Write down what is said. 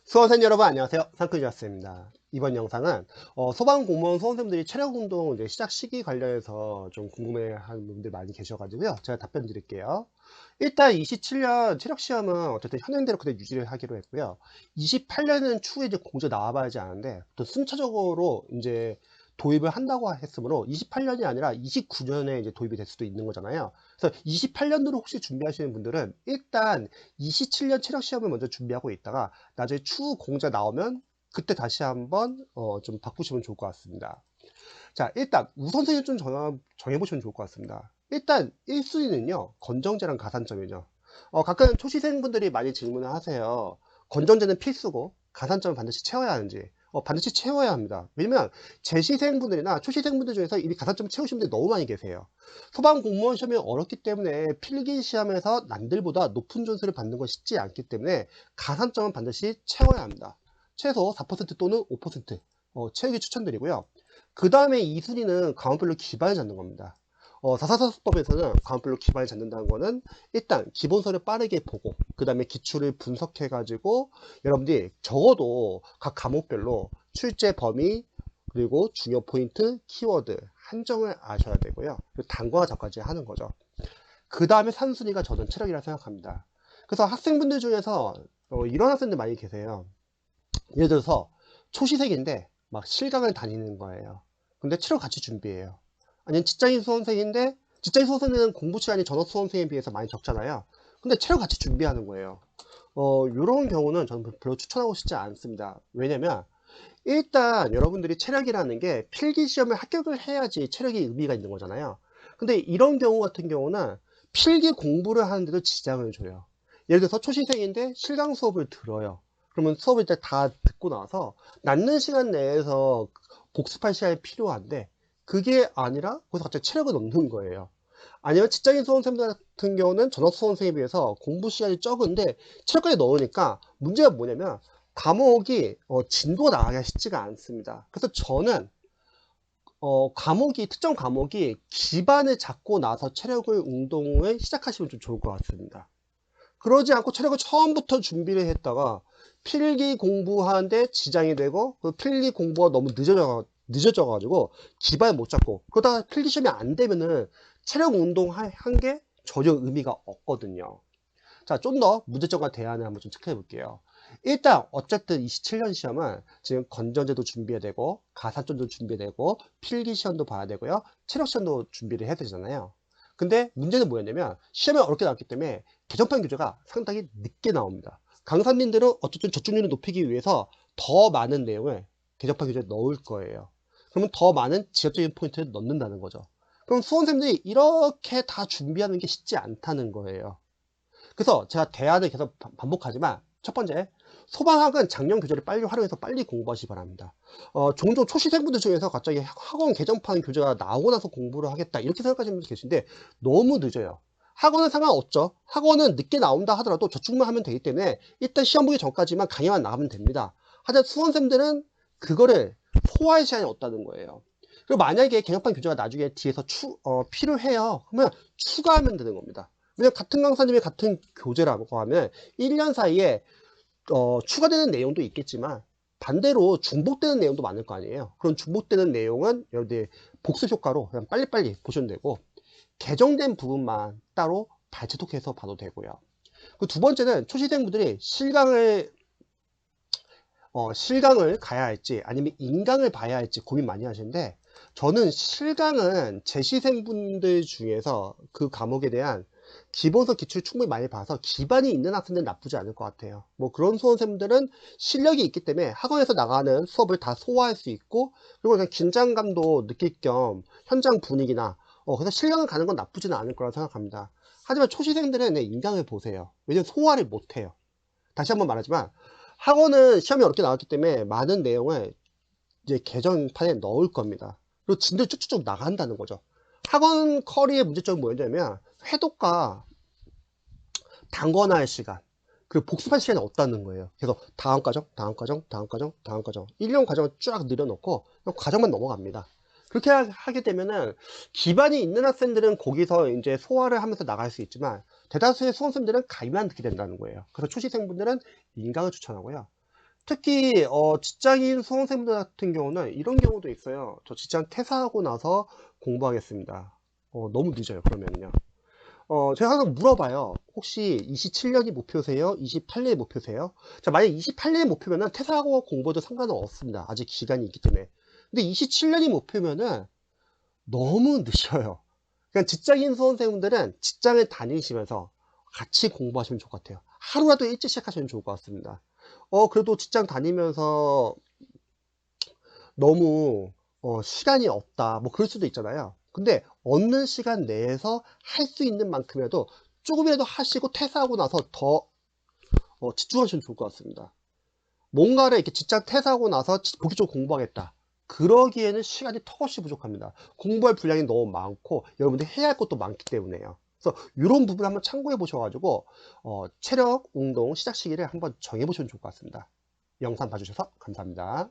수험생 여러분 안녕하세요. 상크리아스입니다. 이번 영상은 소방공무원 수험생들이 체력운동 이제 시작 시기 관련해서 좀 궁금해하는 분들 많이 계셔가지고요. 제가 답변 드릴게요. 일단 27년 체력시험은 어쨌든 현행대로 그대로 유지를 하기로 했고요. 28년은 추후에 이제 공제 나와봐야지 아는데 또 순차적으로 이제 도입을 한다고 했으므로 28년이 아니라 29년에 이제 도입이 될 수도 있는 거잖아요. 그래서 28년도로 혹시 준비하시는 분들은 일단 27년 체력시험을 먼저 준비하고 있다가 나중에 추후 공자 나오면 그때 다시 한번 좀 바꾸시면 좋을 것 같습니다. 자, 일단 우선순위 좀 정해보시면 좋을 것 같습니다. 일단 1순위는요 건정제랑 가산점이죠. 가끔 초시생분들이 많이 질문을 하세요. 건정제는 필수고 가산점은 반드시 채워야 하는지. 반드시 채워야 합니다. 왜냐면 재시생분들이나 초시생분들 중에서 이미 가산점 채우신 분들이 너무 많이 계세요. 소방공무원 시험이 어렵기 때문에 필기시험에서 남들보다 높은 점수를 받는 건 쉽지 않기 때문에 가산점은 반드시 채워야 합니다. 최소 4% 또는 5% 채우기 추천드리고요. 그 다음에 2순위는 과목별로 기반을 잡는 겁니다. 444수법에서는 과목별로 기반을 잡는다는 거는 일단 기본서를 빠르게 보고 그 다음에 기출을 분석해 가지고 여러분들이 적어도 각 과목별로 출제 범위 그리고 중요 포인트, 키워드, 한정을 아셔야 되고요. 단과와 적까지 하는 거죠. 그 다음에 3순위가 저는 체력이라 생각합니다. 그래서 학생분들 중에서 이런 학생들 많이 계세요. 예를 들어서 초시생인데 막 실강을 다니는 거예요. 근데 체력 같이 준비해요. 아니면 직장인 수험생인데 직장인 수험생은 공부 시간이 전업 수험생에 비해서 많이 적잖아요. 근데 체력 같이 준비하는 거예요. 이런 경우는 저는 별로 추천하고 싶지 않습니다. 왜냐면 일단 여러분들이 체력이라는 게 필기 시험을 합격을 해야지 체력이 의미가 있는 거잖아요. 근데 이런 경우 같은 경우는 필기 공부를 하는데도 지장을 줘요. 예를 들어서 초신생인데 실강 수업을 들어요. 그러면 수업을 다 듣고 나서 남는 시간 내에서 복습할 시간이 필요한데 그게 아니라 거기서 갑자기 체력을 넣는 거예요. 아니면 직장인 수험생들 같은 경우는 전업 수험생에 비해서 공부 시간이 적은데 체력까지 넣으니까 문제가 뭐냐면 과목이 진도가 나가기가 쉽지가 않습니다. 그래서 저는 과목이 특정 과목이 기반을 잡고 나서 체력을 운동을 시작하시면 좀 좋을 것 같습니다. 그러지 않고 체력을 처음부터 준비를 했다가 필기 공부하는데 지장이 되고 그 필기 공부가 너무 늦어져 가지고 기반을 못 잡고 그러다가 필기 시험이 안 되면은 체력 운동 한 게 전혀 의미가 없거든요. 자, 좀 더 문제점과 대안을 한번 좀 체크해 볼게요. 일단 어쨌든 27년 시험은 지금 건전제도 준비해야 되고 가산점도 준비해야 되고 필기 시험도 봐야 되고요. 체력 시험도 준비를 해야 되잖아요. 근데 문제는 뭐였냐면 시험이 어렵게 나왔기 때문에 개정판 교재가 상당히 늦게 나옵니다. 강사님들은 어쨌든 저중률을 높이기 위해서 더 많은 내용을 개정판 교재에 넣을 거예요. 그러면 더 많은 지역적인 포인트를 넣는다는 거죠. 그럼 수험생들이 이렇게 다 준비하는 게 쉽지 않다는 거예요. 그래서 제가 대안을 계속 반복하지만 첫 번째, 소방학은 작년 교재를 빨리 활용해서 빨리 공부하시기 바랍니다. 종종 초시생분들 중에서 갑자기 학원 개정판 교재가 나오고 나서 공부를 하겠다 이렇게 생각하시는 분들 계신데 너무 늦어요. 학원은 상관없죠. 학원은 늦게 나온다 하더라도 저축만 하면 되기 때문에 일단 시험 보기 전까지만 강의만 나가면 됩니다. 하지만 수험생들은 그거를 소화할 시간이 없다는 거예요. 그리고 만약에 개정판 교재가 나중에 뒤에서 필요해요. 그러면 추가하면 되는 겁니다. 왜냐면 같은 강사님이 같은 교재라고 하면 1년 사이에 추가되는 내용도 있겠지만 반대로 중복되는 내용도 많을 거 아니에요. 그런 중복되는 내용은 여러분들 복습 효과로 그냥 빨리빨리 보시면 되고 개정된 부분만 따로 발췌독해서 봐도 되고요. 그 두 번째는 초시생분들이 실강을 가야 할지 아니면 인강을 봐야 할지 고민 많이 하시는데 저는 실강은 재시생분들 중에서 그 과목에 대한 기본서 기출 충분히 많이 봐서 기반이 있는 학생들은 나쁘지 않을 것 같아요. 뭐 그런 수험생들은 실력이 있기 때문에 학원에서 나가는 수업을 다 소화할 수 있고 그리고 그냥 긴장감도 느낄 겸 현장 분위기나 그래서 실강을 가는 건 나쁘지는 않을 거라고 생각합니다. 하지만 초시생들은 인강을 보세요. 왜냐면 소화를 못해요. 다시 한번 말하지만 학원은 시험이 어렵게 나왔기 때문에 많은 내용을 이제 개정판에 넣을 겁니다. 그리고 진도 쭉쭉쭉 나간다는 거죠. 학원 커리의 문제점은 뭐였냐면 회독과 단권화할 시간 그리고 복습할 시간이 없다는 거예요. 그래서 다음 과정, 다음 과정, 다음 과정, 다음 과정 1년 과정을 쫙 늘려놓고 과정만 넘어갑니다. 그렇게 하게 되면은 기반이 있는 학생들은 거기서 이제 소화를 하면서 나갈 수 있지만 대다수의 수험생들은 가위만 듣게 된다는 거예요. 그래서 초시생분들은 인강을 추천하고요. 특히 직장인 수험생분들 같은 경우는 이런 경우도 있어요. 저 직장 퇴사하고 나서 공부하겠습니다. 너무 늦어요. 그러면요. 제가 항상 물어봐요. 혹시 27년이 목표세요? 28년이 목표세요? 자, 만약 28년이 목표면은 퇴사하고 공부해도 상관은 없습니다. 아직 기간이 있기 때문에. 근데 27년이 목표면은 너무 늦어요. 그냥 직장인 수험생분들은 직장을 다니시면서 같이 공부하시면 좋을 것 같아요. 하루라도 일찍 시작하시면 좋을 것 같습니다. 그래도 직장 다니면서 너무 시간이 없다. 뭐 그럴 수도 있잖아요. 근데 얻는 시간 내에서 할 수 있는 만큼이라도 조금이라도 하시고 퇴사하고 나서 더 집중하시면 좋을 것 같습니다. 뭔가를 이렇게 직장 퇴사하고 나서 본격적으로 공부하겠다. 그러기에는 시간이 턱없이 부족합니다. 공부할 분량이 너무 많고 여러분들이 해야 할 것도 많기 때문에요. 그래서 이런 부분 한번 참고해 보셔가지고 체력 운동 시작 시기를 한번 정해 보시면 좋을 것 같습니다. 영상 봐주셔서 감사합니다.